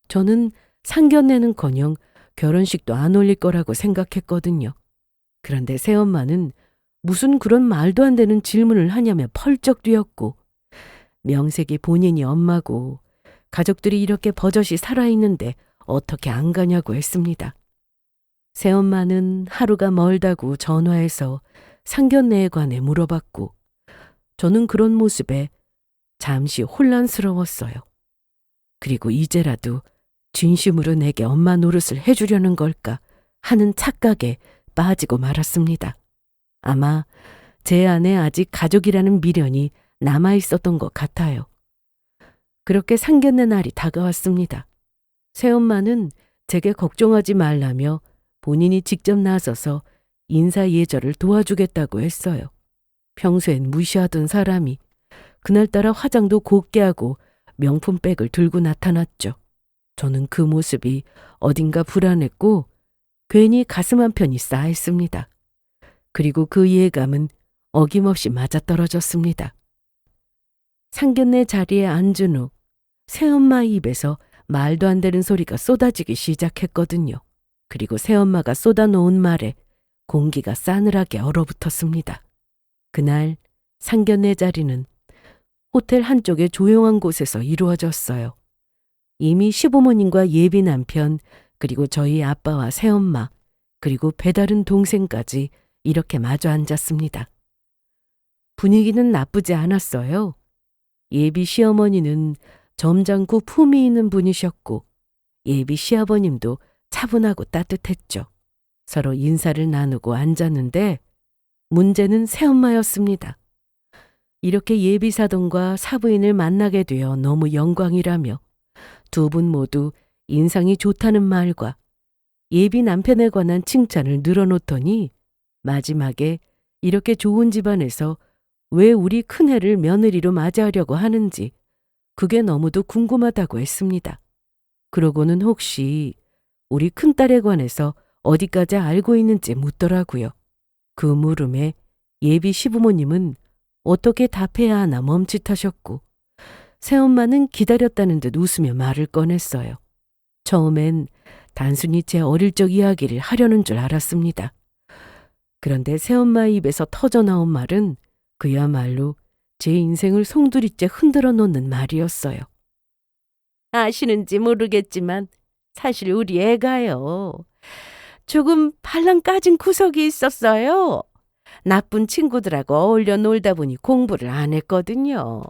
저는 상견례는커녕 결혼식도 안 올릴 거라고 생각했거든요. 그런데 새엄마는 무슨 그런 말도 안 되는 질문을 하냐며 펄쩍 뛰었고 명색이 본인이 엄마고 가족들이 이렇게 버젓이 살아있는데 어떻게 안 가냐고 했습니다. 새엄마는 하루가 멀다고 전화해서 상견례에 관해 물어봤고 저는 그런 모습에 잠시 혼란스러웠어요. 그리고 이제라도 진심으로 내게 엄마 노릇을 해주려는 걸까 하는 착각에 빠지고 말았습니다. 아마 제 안에 아직 가족이라는 미련이 남아있었던 것 같아요. 그렇게 상견례 날이 다가왔습니다. 새엄마는 제게 걱정하지 말라며 본인이 직접 나서서 인사 예절을 도와주겠다고 했어요. 평소엔 무시하던 사람이 그날따라 화장도 곱게 하고 명품백을 들고 나타났죠. 저는 그 모습이 어딘가 불안했고 괜히 가슴 한편이 싸했습니다. 그리고 그 예감은 어김없이 맞아떨어졌습니다. 상견례 자리에 앉은 후 새엄마 입에서 말도 안 되는 소리가 쏟아지기 시작했거든요. 그리고 새엄마가 쏟아놓은 말에 공기가 싸늘하게 얼어붙었습니다. 그날 상견례 자리는 호텔 한쪽의 조용한 곳에서 이루어졌어요. 이미 시부모님과 예비 남편, 그리고 저희 아빠와 새엄마, 그리고 배다른 동생까지 이렇게 마주 앉았습니다. 분위기는 나쁘지 않았어요. 예비 시어머니는 점잖고 품위 있는 분이셨고 예비 시아버님도 차분하고 따뜻했죠. 서로 인사를 나누고 앉았는데 문제는 새엄마였습니다. 이렇게 예비 사돈과 사부인을 만나게 되어 너무 영광이라며 두 분 모두 인상이 좋다는 말과 예비 남편에 관한 칭찬을 늘어놓더니 마지막에 이렇게 좋은 집안에서 왜 우리 큰애를 며느리로 맞이하려고 하는지 그게 너무도 궁금하다고 했습니다. 그러고는 혹시 우리 큰딸에 관해서 어디까지 알고 있는지 묻더라고요. 그 물음에 예비 시부모님은 어떻게 답해야 하나 멈칫하셨고 새엄마는 기다렸다는 듯 웃으며 말을 꺼냈어요. 처음엔 단순히 제 어릴 적 이야기를 하려는 줄 알았습니다. 그런데 새엄마 입에서 터져나온 말은 그야말로 제 인생을 송두리째 흔들어 놓는 말이었어요. 아시는지 모르겠지만 사실 우리 애가요. 조금 발랑 까진 구석이 있었어요. 나쁜 친구들하고 어울려 놀다 보니 공부를 안 했거든요.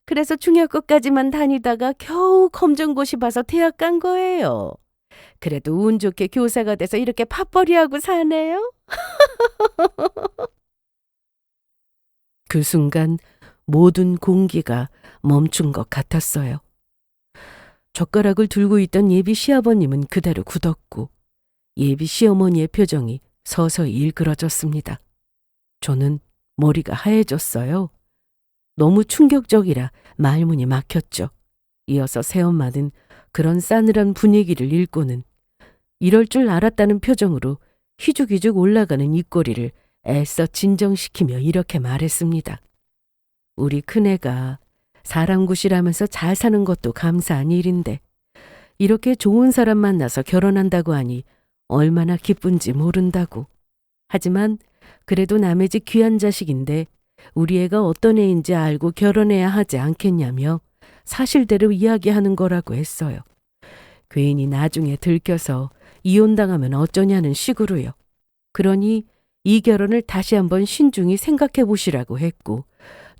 그래서 중학교까지만 다니다가 겨우 검정고시 봐서 대학 간 거예요. 그래도 운 좋게 교사가 돼서 이렇게 팥벌이하고 사네요. 그 순간 모든 공기가 멈춘 것 같았어요. 젓가락을 들고 있던 예비 시아버님은 그대로 굳었고 예비 시어머니의 표정이 서서히 일그러졌습니다. 저는 머리가 하얘졌어요. 너무 충격적이라 말문이 막혔죠. 이어서 새엄마는 그런 싸늘한 분위기를 읽고는 이럴 줄 알았다는 표정으로 휘죽휘죽 올라가는 입꼬리를 애써 진정시키며 이렇게 말했습니다. 우리 큰애가 사람 구실하면서 잘 사는 것도 감사한 일인데 이렇게 좋은 사람 만나서 결혼한다고 하니 얼마나 기쁜지 모른다고. 하지만 그래도 남의 집 귀한 자식인데 우리 애가 어떤 애인지 알고 결혼해야 하지 않겠냐며 사실대로 이야기하는 거라고 했어요. 괜히 나중에 들켜서 이혼당하면 어쩌냐는 식으로요. 그러니 이 결혼을 다시 한번 신중히 생각해 보시라고 했고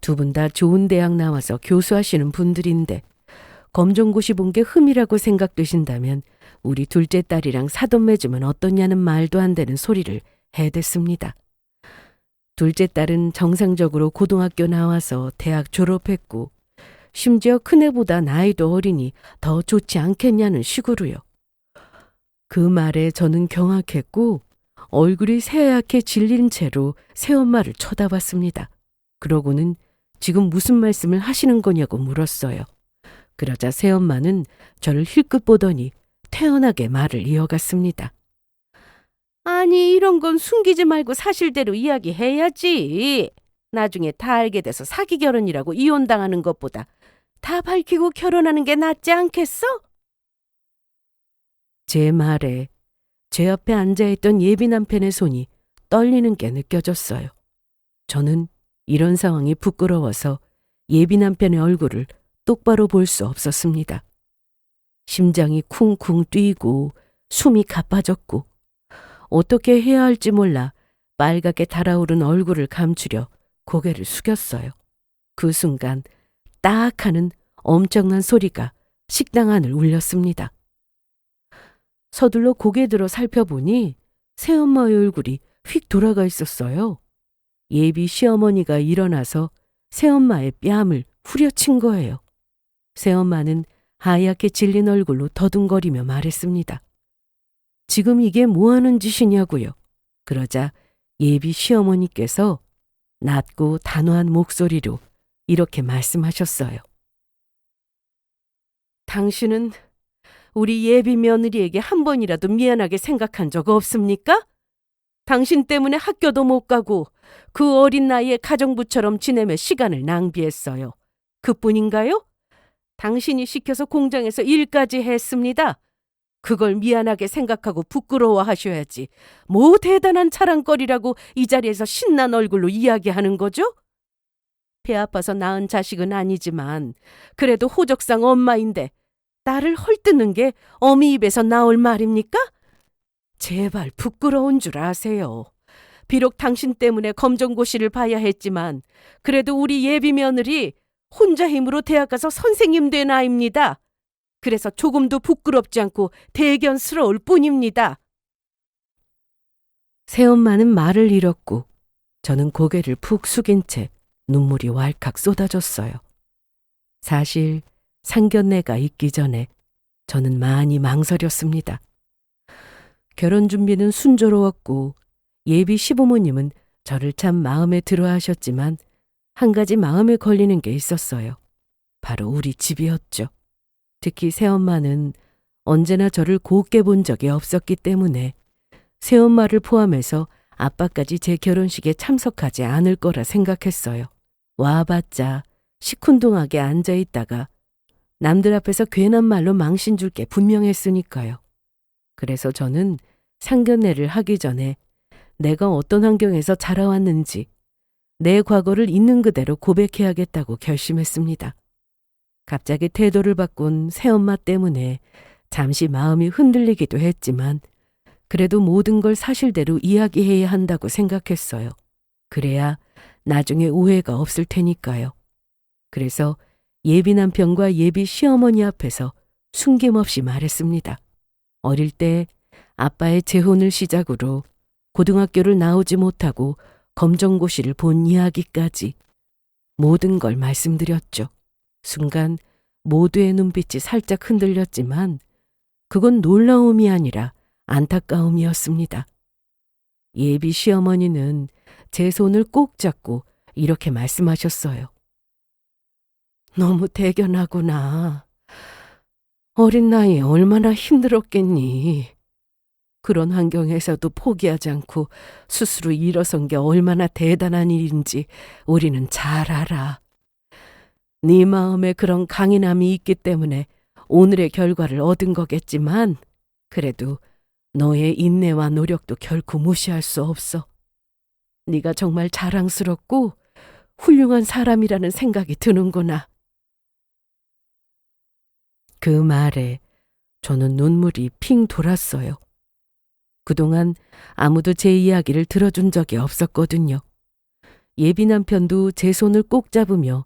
두 분 다 좋은 대학 나와서 교수하시는 분들인데 검정고시 본 게 흠이라고 생각되신다면 우리 둘째 딸이랑 사돈 맺으면 어떠냐는 말도 안 되는 소리를 해댔습니다. 둘째 딸은 정상적으로 고등학교 나와서 대학 졸업했고 심지어 큰애보다 나이도 어리니 더 좋지 않겠냐는 식으로요. 그 말에 저는 경악했고 얼굴이 새하얗게 질린 채로 새엄마를 쳐다봤습니다. 그러고는 지금 무슨 말씀을 하시는 거냐고 물었어요. 그러자 새엄마는 저를 힐끗 보더니 태연하게 말을 이어갔습니다. 아니 이런 건 숨기지 말고 사실대로 이야기해야지. 나중에 다 알게 돼서 사기 결혼이라고 이혼당하는 것보다 다 밝히고 결혼하는 게 낫지 않겠어? 제 말에 제 옆에 앉아있던 예비 남편의 손이 떨리는 게 느껴졌어요. 저는 이런 상황이 부끄러워서 예비 남편의 얼굴을 똑바로 볼 수 없었습니다. 심장이 쿵쿵 뛰고 숨이 가빠졌고 어떻게 해야 할지 몰라 빨갛게 달아오른 얼굴을 감추려 고개를 숙였어요. 그 순간 딱 하는 엄청난 소리가 식당 안을 울렸습니다. 서둘러 고개 들어 살펴보니 새엄마의 얼굴이 휙 돌아가 있었어요. 예비 시어머니가 일어나서 새엄마의 뺨을 후려친 거예요. 새엄마는 하얗게 질린 얼굴로 더듬거리며 말했습니다. 지금 이게 뭐 하는 짓이냐고요. 그러자 예비 시어머니께서 낮고 단호한 목소리로 이렇게 말씀하셨어요. 당신은 우리 예비 며느리에게 한 번이라도 미안하게 생각한 적 없습니까? 당신 때문에 학교도 못 가고 그 어린 나이에 가정부처럼 지내며 시간을 낭비했어요. 그뿐인가요? 당신이 시켜서 공장에서 일까지 했습니다. 그걸 미안하게 생각하고 부끄러워하셔야지. 뭐 대단한 자랑거리라고 이 자리에서 신난 얼굴로 이야기하는 거죠? 배 아파서 낳은 자식은 아니지만 그래도 호적상 엄마인데 딸을 헐뜯는 게 어미 입에서 나올 말입니까? 제발 부끄러운 줄 아세요. 비록 당신 때문에 검정고시를 봐야 했지만 그래도 우리 예비 며느리 혼자 힘으로 대학 가서 선생님 된 아이입니다. 그래서 조금도 부끄럽지 않고 대견스러울 뿐입니다. 새엄마는 말을 잃었고 저는 고개를 푹 숙인 채 눈물이 왈칵 쏟아졌어요. 사실 상견례가 있기 전에 저는 많이 망설였습니다. 결혼 준비는 순조로웠고 예비 시부모님은 저를 참 마음에 들어 하셨지만 한 가지 마음에 걸리는 게 있었어요. 바로 우리 집이었죠. 특히 새엄마는 언제나 저를 곱게 본 적이 없었기 때문에 새엄마를 포함해서 아빠까지 제 결혼식에 참석하지 않을 거라 생각했어요. 와봤자 시큰둥하게 앉아있다가 남들 앞에서 괜한 말로 망신 줄 게 분명했으니까요. 그래서 저는 상견례를 하기 전에 내가 어떤 환경에서 자라왔는지 내 과거를 있는 그대로 고백해야겠다고 결심했습니다. 갑자기 태도를 바꾼 새엄마 때문에 잠시 마음이 흔들리기도 했지만 그래도 모든 걸 사실대로 이야기해야 한다고 생각했어요. 그래야 나중에 오해가 없을 테니까요. 그래서 예비 남편과 예비 시어머니 앞에서 숨김없이 말했습니다. 어릴 때 아빠의 재혼을 시작으로 고등학교를 나오지 못하고 검정고시를 본 이야기까지 모든 걸 말씀드렸죠. 순간 모두의 눈빛이 살짝 흔들렸지만 그건 놀라움이 아니라 안타까움이었습니다. 예비 시어머니는 제 손을 꼭 잡고 이렇게 말씀하셨어요. 너무 대견하구나. 어린 나이에 얼마나 힘들었겠니. 그런 환경에서도 포기하지 않고 스스로 일어선 게 얼마나 대단한 일인지 우리는 잘 알아. 네 마음에 그런 강인함이 있기 때문에 오늘의 결과를 얻은 거겠지만 그래도 너의 인내와 노력도 결코 무시할 수 없어. 네가 정말 자랑스럽고 훌륭한 사람이라는 생각이 드는구나. 그 말에 저는 눈물이 핑 돌았어요. 그동안 아무도 제 이야기를 들어준 적이 없었거든요. 예비 남편도 제 손을 꼭 잡으며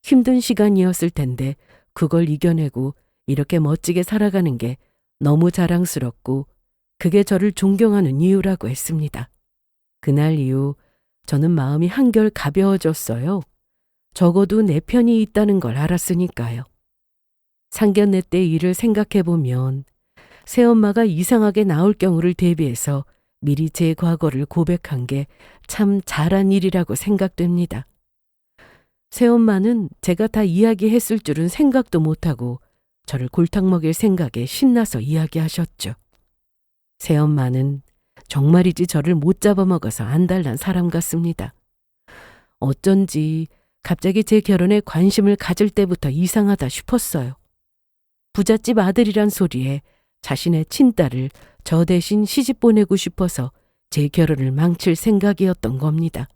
힘든 시간이었을 텐데 그걸 이겨내고 이렇게 멋지게 살아가는 게 너무 자랑스럽고 그게 저를 존경하는 이유라고 했습니다. 그날 이후 저는 마음이 한결 가벼워졌어요. 적어도 내 편이 있다는 걸 알았으니까요. 상견례 때 일을 생각해보면 새엄마가 이상하게 나올 경우를 대비해서 미리 제 과거를 고백한 게 참 잘한 일이라고 생각됩니다. 새엄마는 제가 다 이야기했을 줄은 생각도 못하고 저를 골탕 먹일 생각에 신나서 이야기하셨죠. 새엄마는 정말이지 저를 못 잡아먹어서 안달난 사람 같습니다. 어쩐지 갑자기 제 결혼에 관심을 가질 때부터 이상하다 싶었어요. 부잣집 아들이란 소리에 자신의 친딸을 저 대신 시집 보내고 싶어서 제 결혼을 망칠 생각이었던 겁니다.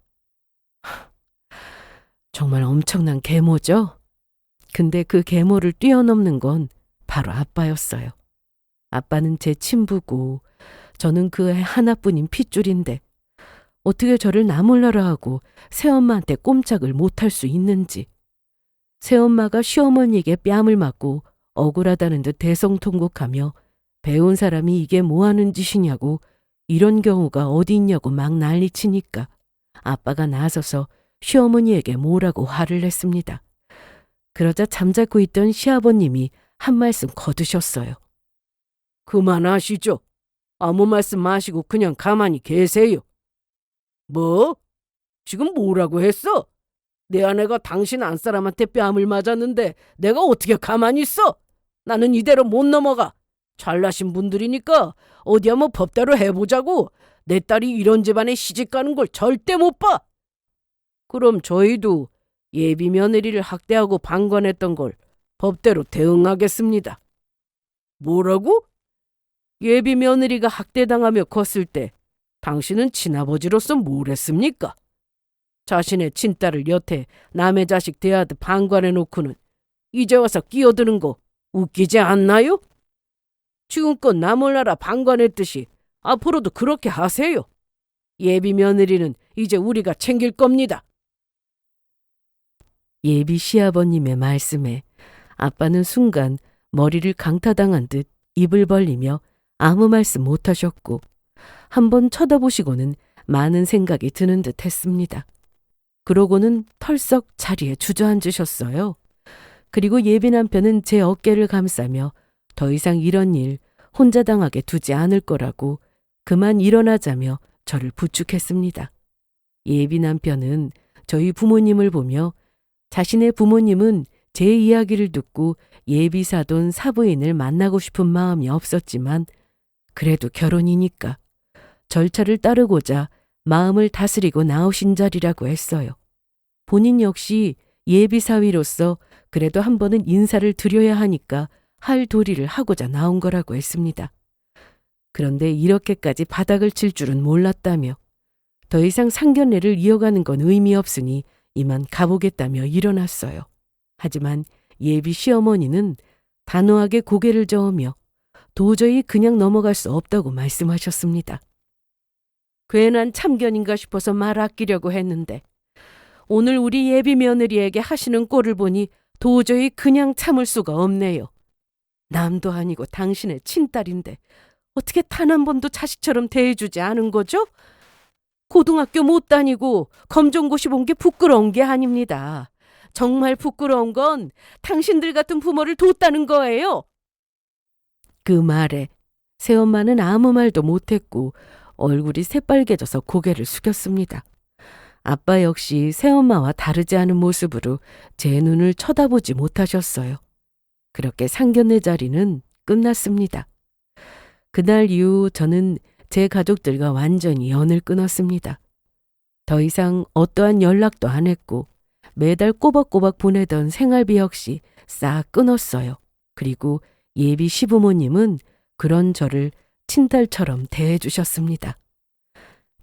정말 엄청난 계모죠? 근데 그 계모를 뛰어넘는 건 바로 아빠였어요. 아빠는 제 친부고 저는 그 애 하나뿐인 핏줄인데 어떻게 저를 나몰라라 하고 새엄마한테 꼼짝을 못할 수 있는지. 새엄마가 시어머니에게 뺨을 맞고 억울하다는 듯 대성통곡하며 배운 사람이 이게 뭐하는 짓이냐고 이런 경우가 어디 있냐고 막 난리치니까 아빠가 나서서 시어머니에게 뭐라고 화를 냈습니다. 그러자 잠자고 있던 시아버님이 한 말씀 거두셨어요. 그만하시죠. 아무 말씀 마시고 그냥 가만히 계세요. 뭐? 지금 뭐라고 했어? 내 아내가 당신 안사람한테 뺨을 맞았는데 내가 어떻게 가만히 있어? 나는 이대로 못 넘어가. 잘나신 분들이니까 어디 한번 법대로 해보자고. 내 딸이 이런 집안에 시집가는 걸 절대 못 봐. 그럼 저희도 예비 며느리를 학대하고 방관했던 걸 법대로 대응하겠습니다. 뭐라고? 예비 며느리가 학대당하며 컸을 때 당신은 친아버지로서 뭘 했습니까? 자신의 친딸을 여태 남의 자식 대하듯 방관해놓고는 이제 와서 끼어드는 거 웃기지 않나요? 지금껏 나몰라라 방관했듯이 앞으로도 그렇게 하세요. 예비 며느리는 이제 우리가 챙길 겁니다. 예비 시아버님의 말씀에 아빠는 순간 머리를 강타당한 듯 입을 벌리며 아무 말씀 못하셨고 한번 쳐다보시고는 많은 생각이 드는 듯 했습니다. 그러고는 털썩 자리에 주저앉으셨어요. 그리고 예비 남편은 제 어깨를 감싸며 더 이상 이런 일 혼자 당하게 두지 않을 거라고 그만 일어나자며 저를 부축했습니다. 예비 남편은 저희 부모님을 보며 자신의 부모님은 제 이야기를 듣고 예비 사돈 사부인을 만나고 싶은 마음이 없었지만 그래도 결혼이니까 절차를 따르고자 마음을 다스리고 나오신 자리라고 했어요. 본인 역시 예비 사위로서 그래도 한 번은 인사를 드려야 하니까 할 도리를 하고자 나온 거라고 했습니다. 그런데 이렇게까지 바닥을 칠 줄은 몰랐다며 더 이상 상견례를 이어가는 건 의미 없으니 이만 가보겠다며 일어났어요. 하지만 예비 시어머니는 단호하게 고개를 저으며 도저히 그냥 넘어갈 수 없다고 말씀하셨습니다. 괜한 참견인가 싶어서 말 아끼려고 했는데 오늘 우리 예비 며느리에게 하시는 꼴을 보니 도저히 그냥 참을 수가 없네요. 남도 아니고 당신의 친딸인데 어떻게 단 한 번도 자식처럼 대해주지 않은 거죠? 고등학교 못 다니고 검정고시 본 게 부끄러운 게 아닙니다. 정말 부끄러운 건 당신들 같은 부모를 뒀다는 거예요. 그 말에 새엄마는 아무 말도 못했고 얼굴이 새빨개져서 고개를 숙였습니다. 아빠 역시 새엄마와 다르지 않은 모습으로 제 눈을 쳐다보지 못하셨어요. 그렇게 상견례 자리는 끝났습니다. 그날 이후 저는 제 가족들과 완전히 연을 끊었습니다. 더 이상 어떠한 연락도 안 했고 매달 꼬박꼬박 보내던 생활비 역시 싹 끊었어요. 그리고 예비 시부모님은 그런 저를 친딸처럼 대해주셨습니다.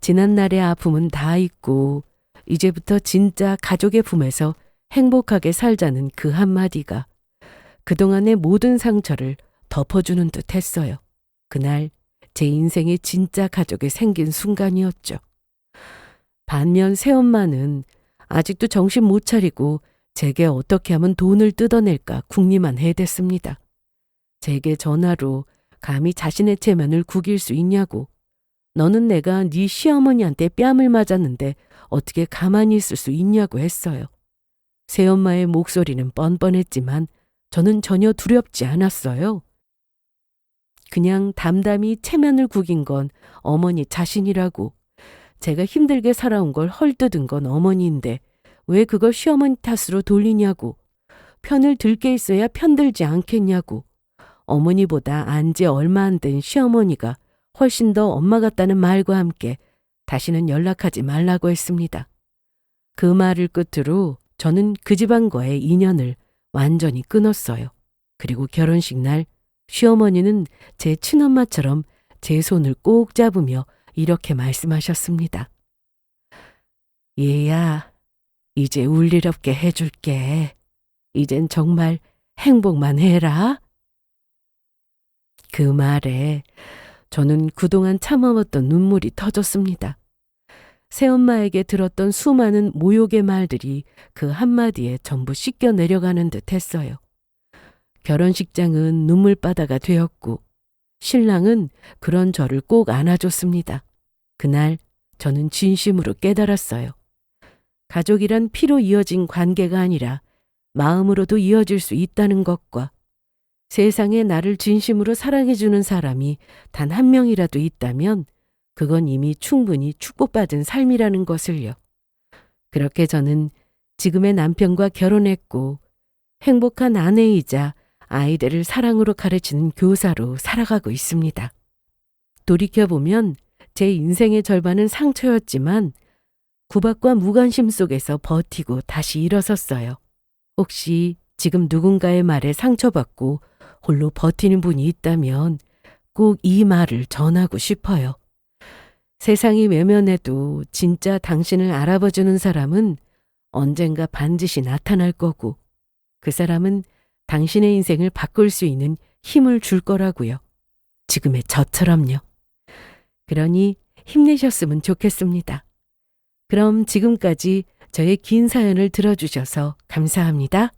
지난날의 아픔은 다 잊고 이제부터 진짜 가족의 품에서 행복하게 살자는 그 한마디가 그동안의 모든 상처를 덮어주는 듯 했어요. 그날 제 인생의 진짜 가족이 생긴 순간이었죠. 반면 새엄마는 아직도 정신 못 차리고 제게 어떻게 하면 돈을 뜯어낼까 궁리만 해댔습니다. 제게 전화로 감히 자신의 체면을 구길 수 있냐고, 너는 내가 네 시어머니한테 뺨을 맞았는데 어떻게 가만히 있을 수 있냐고 했어요. 새엄마의 목소리는 뻔뻔했지만 저는 전혀 두렵지 않았어요. 그냥 담담히 체면을 구긴 건 어머니 자신이라고, 제가 힘들게 살아온 걸 헐뜯은 건 어머니인데 왜 그걸 시어머니 탓으로 돌리냐고, 편을 들 게 있어야 편들지 않겠냐고, 어머니보다 안지 얼마 안 된 시어머니가 훨씬 더 엄마 같다는 말과 함께 다시는 연락하지 말라고 했습니다. 그 말을 끝으로 저는 그 집안과의 인연을 완전히 끊었어요. 그리고 결혼식 날 시어머니는 제 친엄마처럼 제 손을 꼭 잡으며 이렇게 말씀하셨습니다. 얘야, 이제 울 일 없게 해줄게. 이젠 정말 행복만 해라. 그 말에 저는 그동안 참아왔던 눈물이 터졌습니다. 새엄마에게 들었던 수많은 모욕의 말들이 그 한마디에 전부 씻겨 내려가는 듯 했어요. 결혼식장은 눈물바다가 되었고 신랑은 그런 저를 꼭 안아줬습니다. 그날 저는 진심으로 깨달았어요. 가족이란 피로 이어진 관계가 아니라 마음으로도 이어질 수 있다는 것과 세상에 나를 진심으로 사랑해주는 사람이 단 한 명이라도 있다면 그건 이미 충분히 축복받은 삶이라는 것을요. 그렇게 저는 지금의 남편과 결혼했고 행복한 아내이자 아이들을 사랑으로 가르치는 교사로 살아가고 있습니다. 돌이켜보면 제 인생의 절반은 상처였지만 구박과 무관심 속에서 버티고 다시 일어섰어요. 혹시 지금 누군가의 말에 상처받고 홀로 버티는 분이 있다면 꼭 이 말을 전하고 싶어요. 세상이 외면해도 진짜 당신을 알아봐주는 사람은 언젠가 반드시 나타날 거고 그 사람은 당신의 인생을 바꿀 수 있는 힘을 줄 거라고요. 지금의 저처럼요. 그러니 힘내셨으면 좋겠습니다. 그럼 지금까지 저의 긴 사연을 들어주셔서 감사합니다.